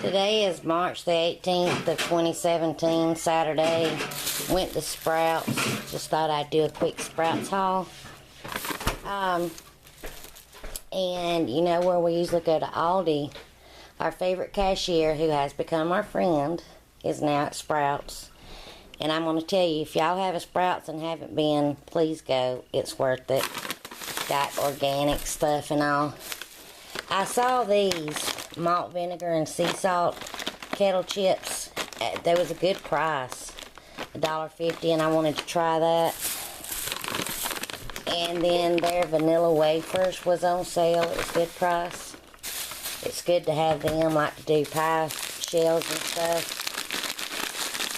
Today is March the 18th of 2017, Saturday. Went to Sprouts. Just thought I'd do a quick Sprouts haul. And you know where we usually go to Aldi. Our favorite cashier, who has become our friend, is now at Sprouts. And I'm going to tell you, if y'all have a Sprouts and haven't been, please go. It's worth it. Got organic stuff and all. I saw these malt vinegar and sea salt kettle chips. They was a good price, $1.50, and I wanted to try that. And then their vanilla wafers was on sale. It was a good price. It's good to have them, like to do pie shells and stuff.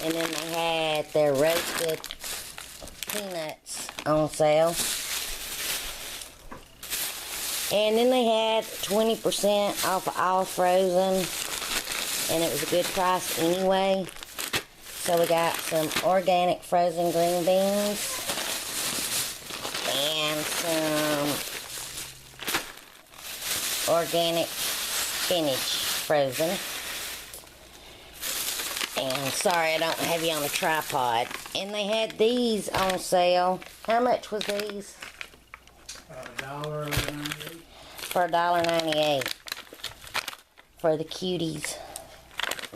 And then they had their roasted peanuts on sale. And then they had 20% off of all frozen, and it was a good price anyway. So we got some organic frozen green beans and some organic spinach frozen. And sorry I don't have you on a tripod. And they had these on sale. How much was these? $1.98. For $1.98 for the cuties,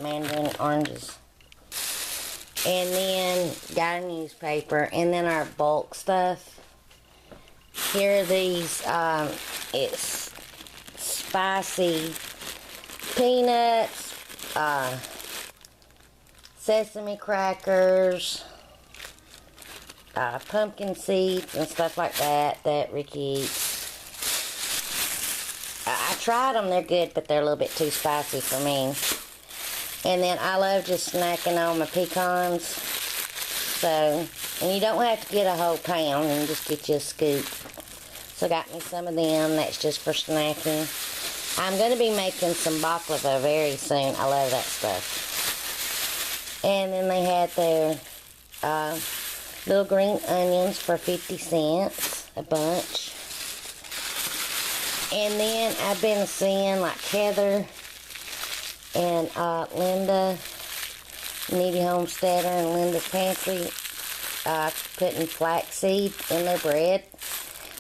mandarin oranges. And then got a newspaper, and then our bulk stuff. Here are these, it's spicy peanuts, sesame crackers, pumpkin seeds and stuff like that Ricky eats. I tried them, they're good, but they're a little bit too spicy for me. And then I love just snacking on my pecans. So, and you don't have to get a whole pound, you can just get you a scoop. So I got me some of them, that's just for snacking. I'm going to be making some baklava very soon. I love that stuff. And then they had their little green onions for 50 cents a bunch. And then I've been seeing like Heather and Linda, Needy Homesteader, and Linda's Pantry putting flaxseed in their bread.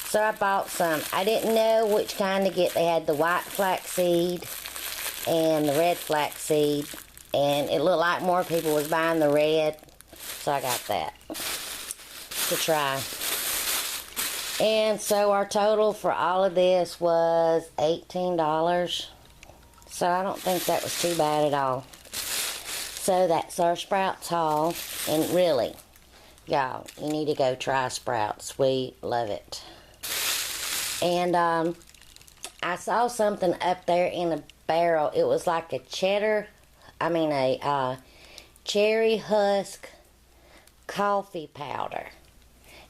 So I bought some. I didn't know which kind to get. They had the white flaxseed and the red flaxseed, and it looked like more people was buying the red, so I got that to try. And so our total for all of this was $18. So I don't think that was too bad at all. So that's our Sprouts haul. And really, y'all, you need to go try Sprouts. We love it. And I saw something up there in a barrel. It was like a cherry husk coffee powder.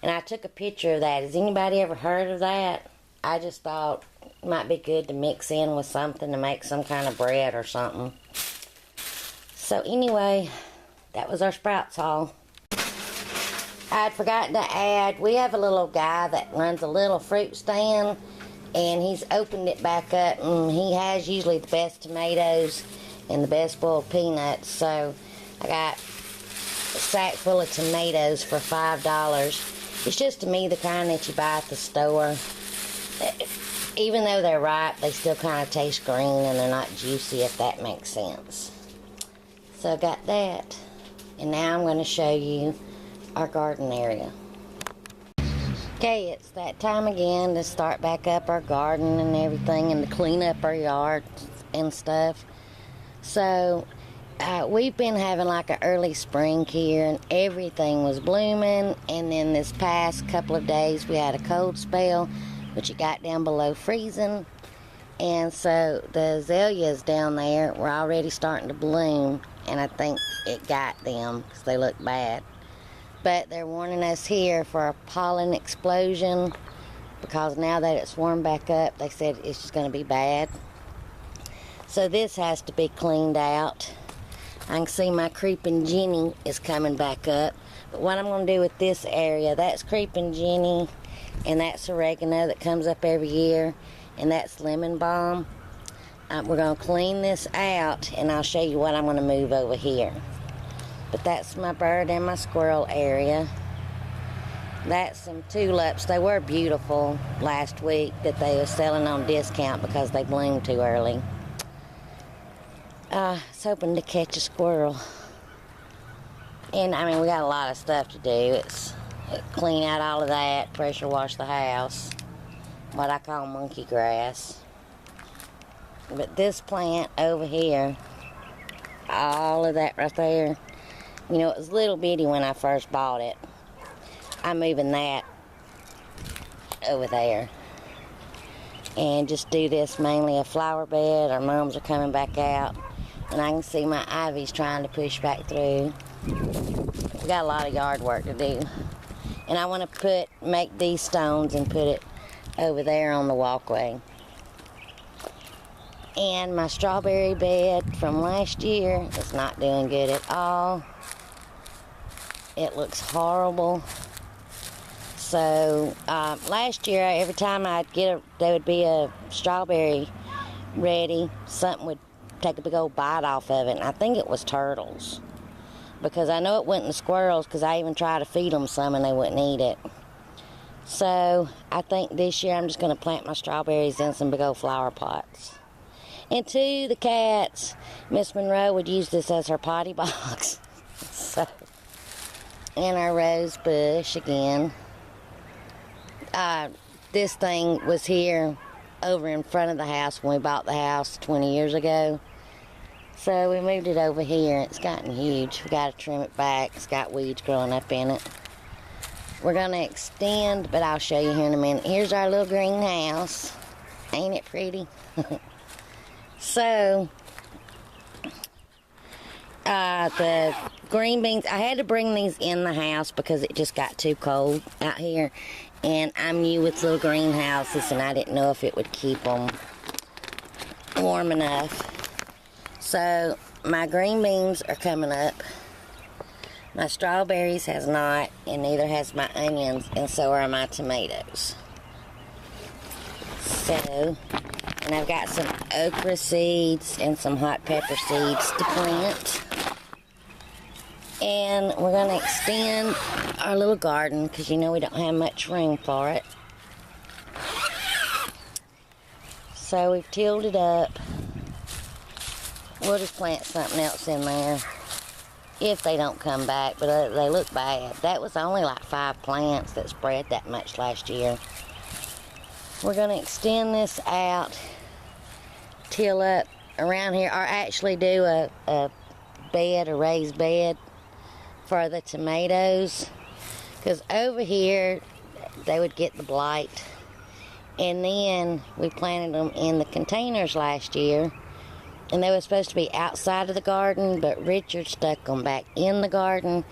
And I took a picture of that. Has anybody ever heard of that? I just thought it might be good to mix in with something to make some kind of bread or something. So anyway, that was our Sprouts haul. I'd forgotten to add, we have a little guy that runs a little fruit stand, and he's opened it back up, and he has usually the best tomatoes and the best boiled peanuts. So I got a sack full of tomatoes for $5. It's just, to me, the kind that you buy at the store. Even though they're ripe, they still kind of taste green and they're not juicy, if that makes sense. So I got that. And now I'm going to show you our garden area. Okay, it's that time again to start back up our garden and everything, and to clean up our yard and stuff. So we've been having like an early spring here, and everything was blooming. And then this past couple of days we had a cold spell, which it got down below freezing. And so the azaleas down there were already starting to bloom, and I think it got them because they look bad. But they're warning us here for a pollen explosion, because now that it's warmed back up, they said it's just going to be bad. So this has to be cleaned out. I can see my creeping Jenny is coming back up. But what I'm going to do with this area, that's creeping Jenny, and that's oregano that comes up every year, and that's lemon balm. we're going to clean this out, and I'll show you what I'm going to move over here. But that's my bird and my squirrel area. That's some tulips. They were beautiful last week that they were selling on discount because they bloomed too early. I was hoping to catch a squirrel. And I mean, we got a lot of stuff to do. It's clean out all of that, pressure wash the house, what I call monkey grass. But this plant over here, all of that right there, you know, it was little bitty when I first bought it. I'm moving that over there. And just do this mainly a flower bed. Our mums are coming back out. And I can see my ivy's trying to push back through. We got a lot of yard work to do. And I want to make these stones and put it over there on the walkway. And my strawberry bed from last year is not doing good at all. It looks horrible. So last year, every time I'd there would be a strawberry ready, something would take a big old bite off of it. And I think it was turtles, because I know it wasn't the squirrels, because I even tried to feed them some and they wouldn't eat it. So I think this year I'm just going to plant my strawberries in some big old flower pots. And to the cats, Miss Monroe would use this as her potty box. So, and our rose bush again. This thing was here over in front of the house when we bought the house 20 years ago. So we moved it over here. It's gotten huge. We got to trim it back. It's got weeds growing up in it. We're going to extend, but I'll show you here in a minute. Here's our little greenhouse. Ain't it pretty? So, the green beans, I had to bring these in the house because it just got too cold out here. And I'm new with little greenhouses, and I didn't know if it would keep them warm enough. So, my green beans are coming up. My strawberries has not, and neither has my onions, and so are my tomatoes. So, and I've got some okra seeds and some hot pepper seeds to plant. And we're going to extend our little garden because you know we don't have much room for it. So we've tilled it up. We'll just plant something else in there if they don't come back, but they look bad. That was only like 5 plants that spread that much last year. We're going to extend this out, till up around here, or actually do a raised bed for the tomatoes, because over here they would get the blight. And then we planted them in the containers last year, and they were supposed to be outside of the garden, but Richard stuck them back in the garden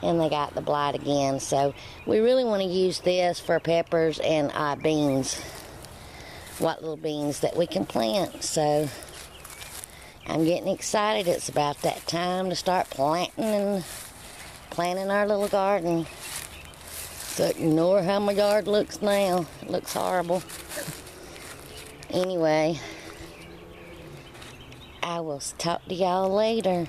and they got the blight again. So we really want to use this for peppers and beans, what little beans that we can plant. So I'm getting excited. It's about that time to start planting our little garden. So ignore how my yard looks now. It looks horrible. Anyway, I will talk to y'all later.